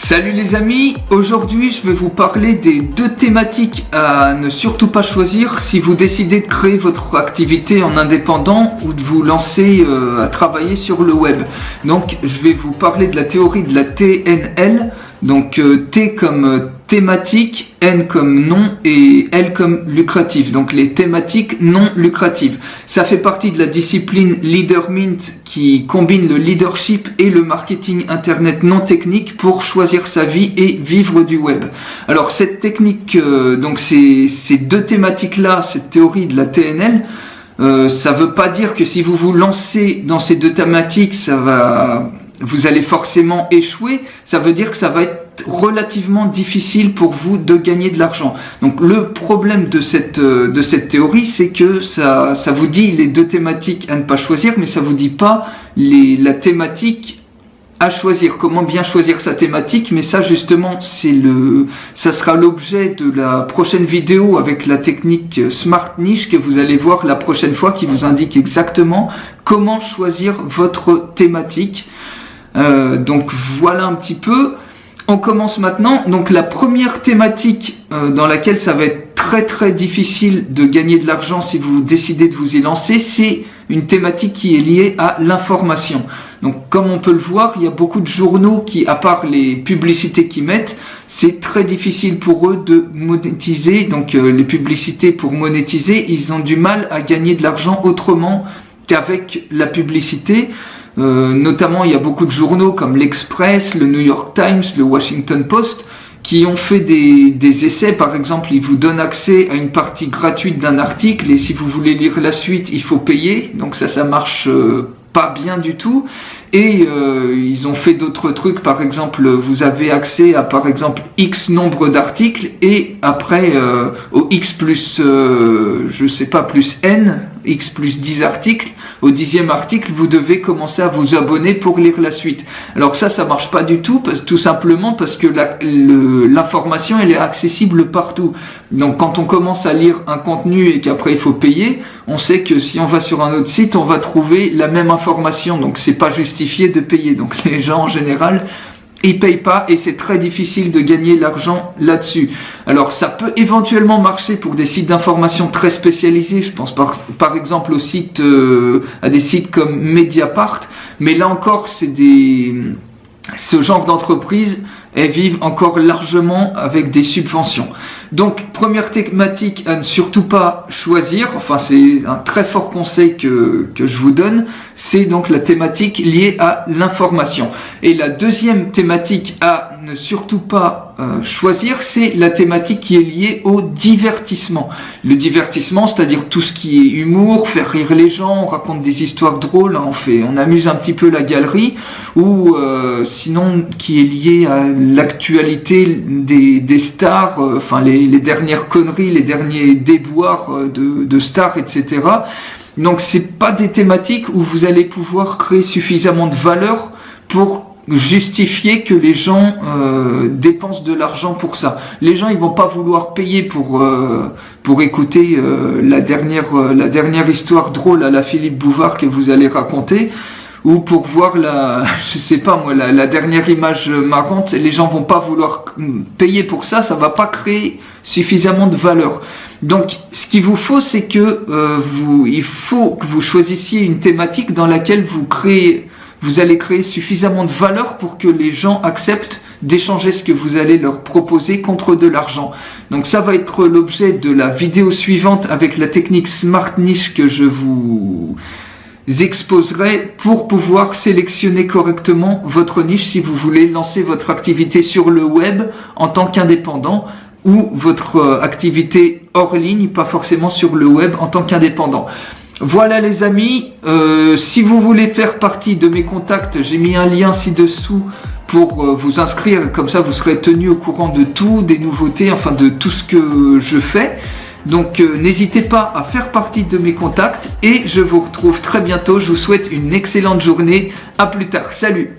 Salut les amis, aujourd'hui je vais vous parler des deux thématiques à ne surtout pas choisir si vous décidez de créer votre activité en indépendant ou de vous lancer à travailler sur le web. Donc je vais vous parler de la théorie de la TNL, donc T comme thématique, N comme non et L comme lucratif, donc les thématiques non lucratives. Ça fait partie de la discipline LeaderMint qui combine le leadership et le marketing internet non technique pour choisir sa vie et vivre du web. Alors cette technique, donc ces deux thématiques-là, cette théorie de la TNL, ça veut pas dire que si vous vous lancez dans ces deux thématiques, vous allez forcément échouer. Ça veut dire que ça va être relativement difficile pour vous de gagner de l'argent. Donc le problème de cette théorie, c'est que ça vous dit les deux thématiques à ne pas choisir, mais ça vous dit pas la thématique à choisir, comment bien choisir sa thématique. Mais ça justement, ça sera l'objet de la prochaine vidéo avec la technique Smart Niche que vous allez voir la prochaine fois, qui vous indique exactement comment choisir votre thématique. Donc voilà un petit peu. On commence maintenant. Donc la première thématique dans laquelle ça va être très difficile de gagner de l'argent si vous décidez de vous y lancer, c'est une thématique qui est liée à l'information. Donc comme on peut le voir, il y a beaucoup de journaux qui, à part les publicités qu'ils mettent, c'est très difficile pour eux de monétiser. Donc les publicités, pour monétiser, ils ont du mal à gagner de l'argent autrement qu'avec la publicité. Notamment, il y a beaucoup de journaux comme l'Express, le New York Times, le Washington Post qui ont fait des essais. Par exemple, ils vous donnent accès à une partie gratuite d'un article et si vous voulez lire la suite, il faut payer. Donc ça marche pas bien du tout. Et ils ont fait d'autres trucs. Par exemple, vous avez accès à par exemple X nombre d'articles et après au X plus je sais pas, plus N, X plus 10 articles. Au 10e article, vous devez commencer à vous abonner pour lire la suite. Alors ça marche pas du tout, tout simplement parce que l'information, elle est accessible partout. Donc quand on commence à lire un contenu et qu'après il faut payer, on sait que si on va sur un autre site, on va trouver la même information. Donc c'est pas justifié de payer. Donc les gens en général, ils payent pas et c'est très difficile de gagner l'argent là-dessus. Alors ça peut éventuellement marcher pour des sites d'information très spécialisés. Je pense par exemple à des sites comme Mediapart, mais là encore ce genre d'entreprise, elles vivent encore largement avec des subventions. Donc première thématique à ne surtout pas choisir, enfin c'est un très fort conseil que je vous donne, c'est donc la thématique liée à l'information. Et la deuxième thématique à ne surtout pas choisir, c'est la thématique qui est liée au divertissement. Le divertissement, c'est-à-dire tout ce qui est humour, faire rire les gens, on raconte des histoires drôles, hein, on amuse un petit peu la galerie, ou sinon qui est lié à l'actualité des stars, enfin les dernières conneries, les derniers déboires de stars, etc. Donc c'est pas des thématiques où vous allez pouvoir créer suffisamment de valeur pour justifier que les gens dépensent de l'argent pour ça. Les gens, ils vont pas vouloir payer pour écouter la dernière histoire drôle à la Philippe Bouvard que vous allez raconter, ou pour voir je sais pas moi, la dernière image marrante. Les gens vont pas vouloir payer pour ça, ça va pas créer suffisamment de valeur. Donc ce qu'il vous faut, c'est que il faut que vous choisissiez une thématique dans laquelle vous allez créer suffisamment de valeur pour que les gens acceptent d'échanger ce que vous allez leur proposer contre de l'argent. Donc ça va être l'objet de la vidéo suivante avec la technique Smart Niche que je vous exposerai pour pouvoir sélectionner correctement votre niche si vous voulez lancer votre activité sur le web en tant qu'indépendant ou votre activité hors ligne, pas forcément sur le web en tant qu'indépendant. Voilà les amis, si vous voulez faire partie de mes contacts, j'ai mis un lien ci-dessous pour vous inscrire, comme ça vous serez tenu au courant de tout, des nouveautés, enfin de tout ce que je fais. Donc n'hésitez pas à faire partie de mes contacts et je vous retrouve très bientôt. Je vous souhaite une excellente journée. À plus tard. Salut!